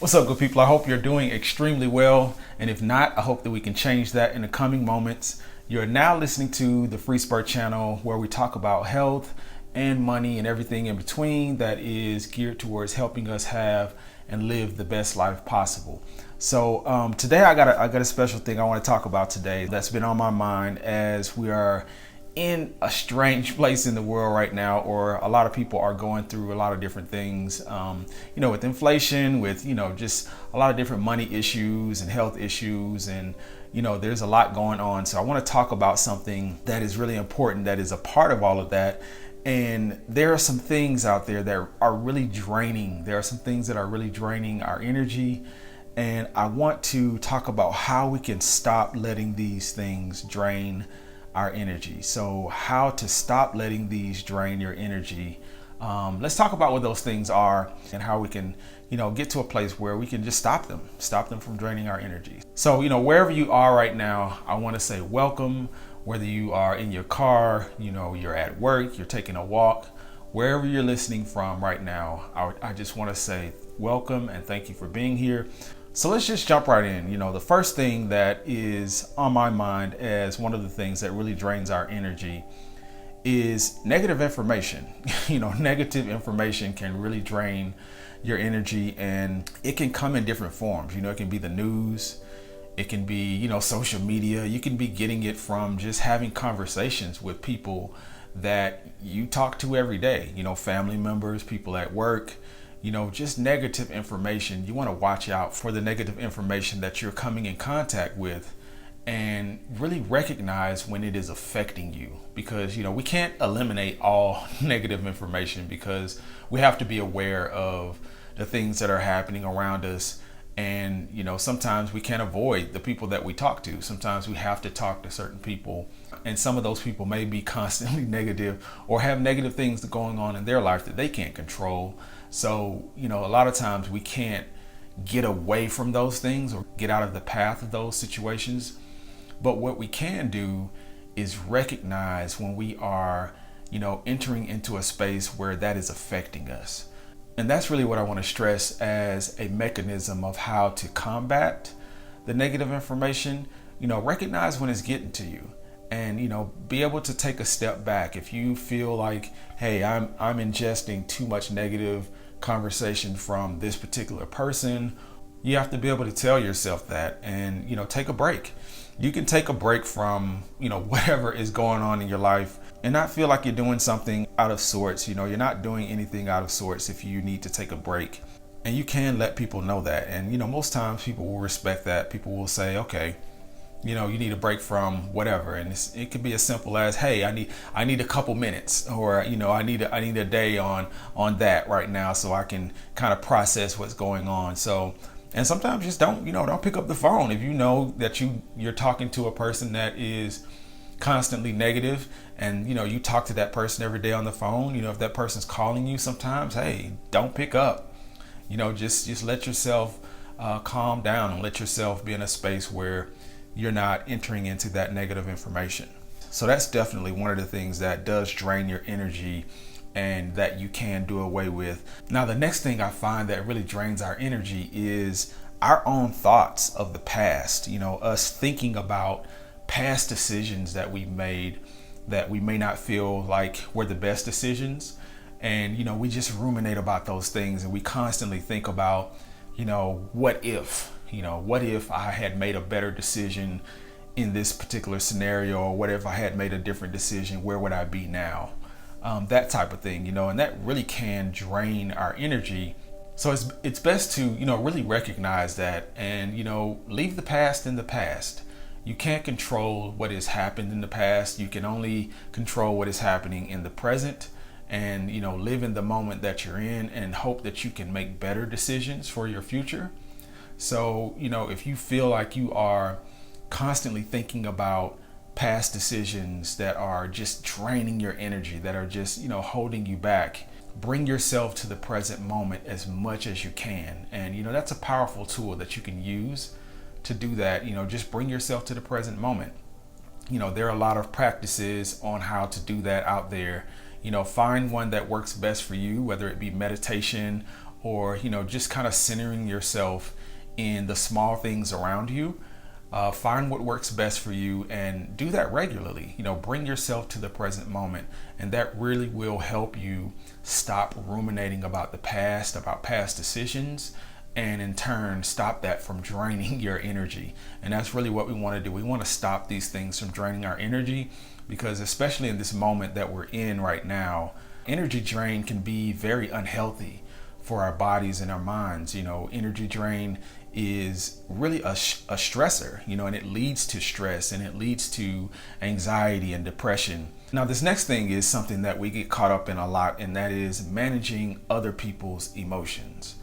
What's up, good people? I hope you're doing extremely well. And if not, I hope that we can change that in the coming moments. You're now listening to the Free Spurt channel, where we talk about health and money and everything in between that is geared towards helping us have and live the best life possible. So today I got a special thing I want to talk about today that's been on my mind as we are in a strange place in the world right now, or a lot of people are going through a lot of different things, with inflation, with, just a lot of different money issues and health issues. And, there's a lot going on. So I want to talk about something that is really important, that is a part of all of that. And there are some things out there that are really draining. There are some things that are really draining our energy. And I want to talk about how we can stop letting these things drain our energy. So how to stop letting these drain your energy. Let's talk about what those things are and how we can, get to a place where we can just stop them from draining our energy. So, wherever you are right now, I want to say welcome. Whether you are in your car, you're at work, you're taking a walk, wherever you're listening from right now, I just want to say welcome and thank you for being here. So let's just jump right in. The first thing that is on my mind as one of the things that really drains our energy is negative information. Negative information can really drain your energy, and it can come in different forms. It can be the news, it can be, social media. You can be getting it from just having conversations with people that you talk to every day, family members, people at work. Just negative information. You want to watch out for the negative information that you're coming in contact with and really recognize when it is affecting you, because, we can't eliminate all negative information, because we have to be aware of the things that are happening around us. And, sometimes we can't avoid the people that we talk to. Sometimes we have to talk to certain people, and some of those people may be constantly negative or have negative things going on in their life that they can't control. So, a lot of times we can't get away from those things or get out of the path of those situations. But what we can do is recognize when we are, entering into a space where that is affecting us. And that's really what I want to stress as a mechanism of how to combat the negative information. Recognize when it's getting to you, and be able to take a step back. If you feel like, hey, I'm ingesting too much negative conversation from this particular person, you have to be able to tell yourself that and take a break. You can take a break from whatever is going on in your life and not feel like you're doing something out of sorts. You're not doing anything out of sorts if you need to take a break. And you can let people know that. And most times people will respect that. People will say, okay, you need a break from whatever. And it could be as simple as, hey, I need a couple minutes, or, I need a day on that right now so I can kind of process what's going on. So, and sometimes just don't pick up the phone. If you know that you're talking to a person that is constantly negative, and, you talk to that person every day on the phone, if that person's calling you sometimes, hey, don't pick up, just let yourself calm down and let yourself be in a space where you're not entering into that negative information. So that's definitely one of the things that does drain your energy and that you can do away with. Now, the next thing I find that really drains our energy is our own thoughts of the past. Us thinking about past decisions that we made that we may not feel like were the best decisions. And, we just ruminate about those things, and we constantly think about, what if I had made a better decision in this particular scenario, or what if I had made a different decision, where would I be now? That type of thing, and that really can drain our energy. So it's best to, really recognize that and, leave the past in the past. You can't control what has happened in the past. You can only control what is happening in the present, and, live in the moment that you're in and hope that you can make better decisions for your future. So, if you feel like you are constantly thinking about past decisions that are just draining your energy, that are just, holding you back, bring yourself to the present moment as much as you can. And, that's a powerful tool that you can use to do that. Just bring yourself to the present moment. There are a lot of practices on how to do that out there. Find one that works best for you, whether it be meditation or, just kind of centering yourself in the small things around you. Find what works best for you and do that regularly. Bring yourself to the present moment, and that really will help you stop ruminating about the past, about past decisions, and in turn stop that from draining your energy. And that's really what we want to do. We want to stop these things from draining our energy, because especially in this moment that we're in right now, energy drain can be very unhealthy for our bodies and our minds. Energy drain is really a stressor, and it leads to stress, and it leads to anxiety and depression. Now, this next thing is something that we get caught up in a lot, and that is managing other people's emotions.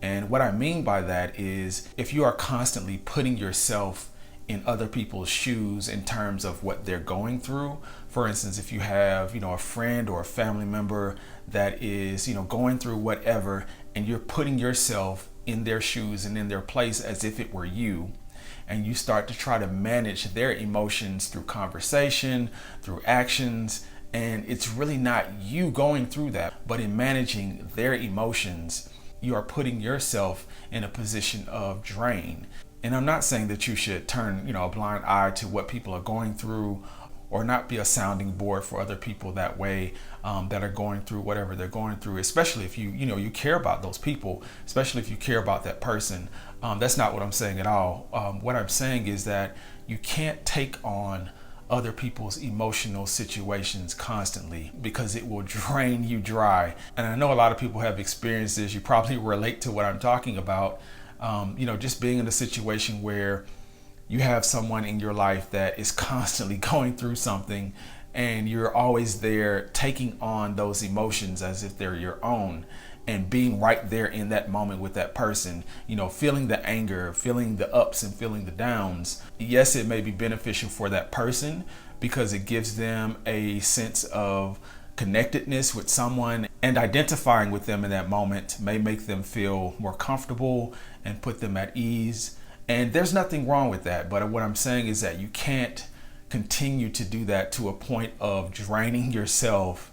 And what I mean by that is, if you are constantly putting yourself in other people's shoes in terms of what they're going through. For instance, if you have, a friend or a family member that is, going through whatever, and you're putting yourself in their shoes and in their place as if it were you, and you start to try to manage their emotions through conversation, through actions, and it's really not you going through that, but in managing their emotions, you are putting yourself in a position of drain. And I'm not saying that you should turn, a blind eye to what people are going through, or not be a sounding board for other people that way, that are going through whatever they're going through, especially if you care about those people, especially if you care about that person. That's not what I'm saying at all. What I'm saying is that you can't take on other people's emotional situations constantly, because it will drain you dry. And I know a lot of people have experienced this. You probably relate to what I'm talking about. Just being in a situation where you have someone in your life that is constantly going through something, and you're always there taking on those emotions as if they're your own, and being right there in that moment with that person, feeling the anger, feeling the ups and feeling the downs. Yes, it may be beneficial for that person because it gives them a sense of connectedness with someone, and identifying with them in that moment may make them feel more comfortable and put them at ease. And there's nothing wrong with that. But what I'm saying is that you can't continue to do that to a point of draining yourself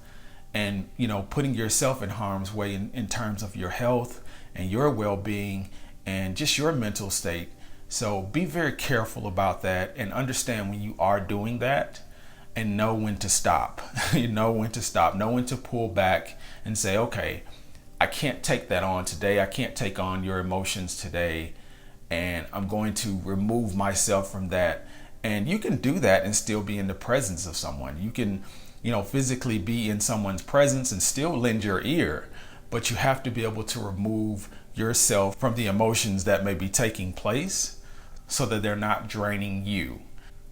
and, putting yourself in harm's way in terms of your health and your well-being and just your mental state. So be very careful about that, and understand when you are doing that, and know when to stop. Know when to pull back and say, okay, I can't take that on today. I can't take on your emotions today, and I'm going to remove myself from that. And you can do that and still be in the presence of someone. You can, physically be in someone's presence and still lend your ear, but you have to be able to remove yourself from the emotions that may be taking place so that they're not draining you.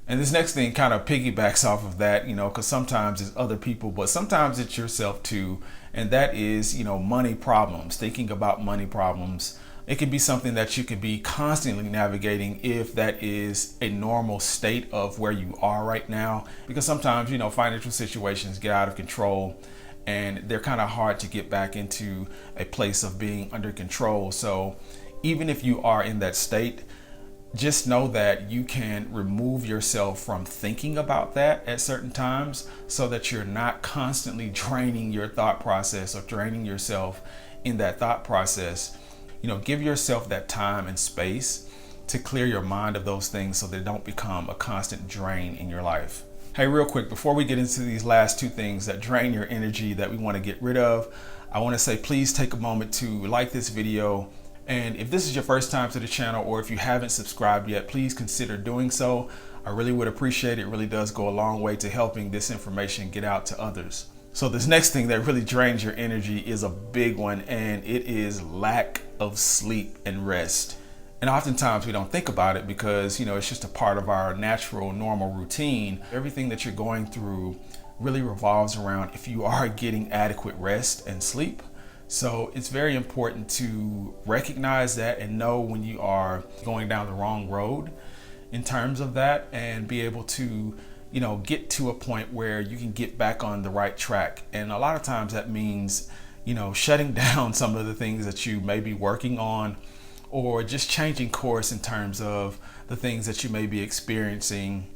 And this next thing kind of piggybacks off of that, because sometimes it's other people, but sometimes it's yourself too. And that is, money problems, thinking about money problems. It can be something that you could be constantly navigating if that is a normal state of where you are right now. Because sometimes, financial situations get out of control, and they're kind of hard to get back into a place of being under control. So even if you are in that state, just know that you can remove yourself from thinking about that at certain times, so that you're not constantly draining your thought process or draining yourself in that thought process. Give yourself that time and space to clear your mind of those things so they don't become a constant drain in your life. Hey, real quick, before we get into these last two things that drain your energy that we want to get rid of, I want to say, please take a moment to like this video. And if this is your first time to the channel, or if you haven't subscribed yet, please consider doing so. I really would appreciate it. It really does go a long way to helping this information get out to others. So this next thing that really drains your energy is a big one, and it is lack of sleep and rest. And oftentimes we don't think about it because, it's just a part of our natural, normal routine. Everything that you're going through really revolves around if you are getting adequate rest and sleep. So it's very important to recognize that and know when you are going down the wrong road in terms of that, and be able to, get to a point where you can get back on the right track. And a lot of times that means, shutting down some of the things that you may be working on, or just changing course in terms of the things that you may be experiencing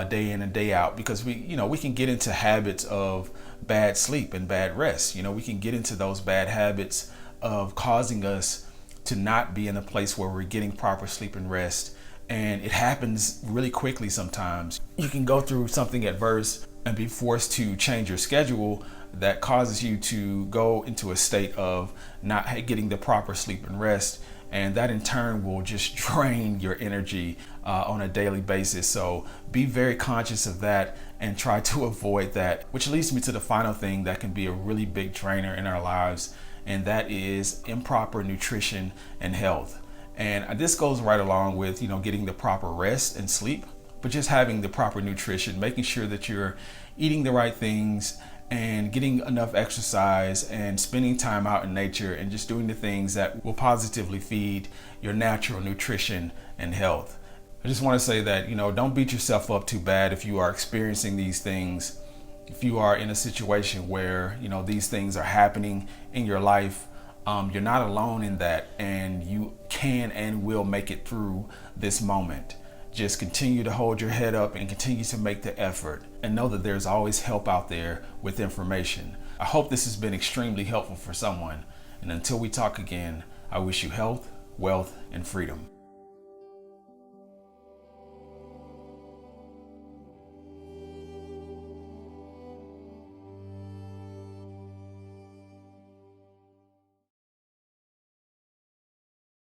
day in and day out, because we can get into habits of bad sleep and bad rest. We can get into those bad habits of causing us to not be in a place where we're getting proper sleep and rest. And it happens really quickly sometimes. You can go through something adverse and be forced to change your schedule that causes you to go into a state of not getting the proper sleep and rest. And that in turn will just drain your energy on a daily basis. So be very conscious of that and try to avoid that, which leads me to the final thing that can be a really big drainer in our lives, and that is improper nutrition and health. And this goes right along with, getting the proper rest and sleep, but just having the proper nutrition, making sure that you're eating the right things and getting enough exercise and spending time out in nature and just doing the things that will positively feed your natural nutrition and health. I just want to say that, don't beat yourself up too bad if you are experiencing these things. If you are in a situation where, these things are happening in your life, you're not alone in that, and you can and will make it through this moment. Just continue to hold your head up and continue to make the effort, and know that there's always help out there with information. I hope this has been extremely helpful for someone. And until we talk again, I wish you health, wealth, and freedom.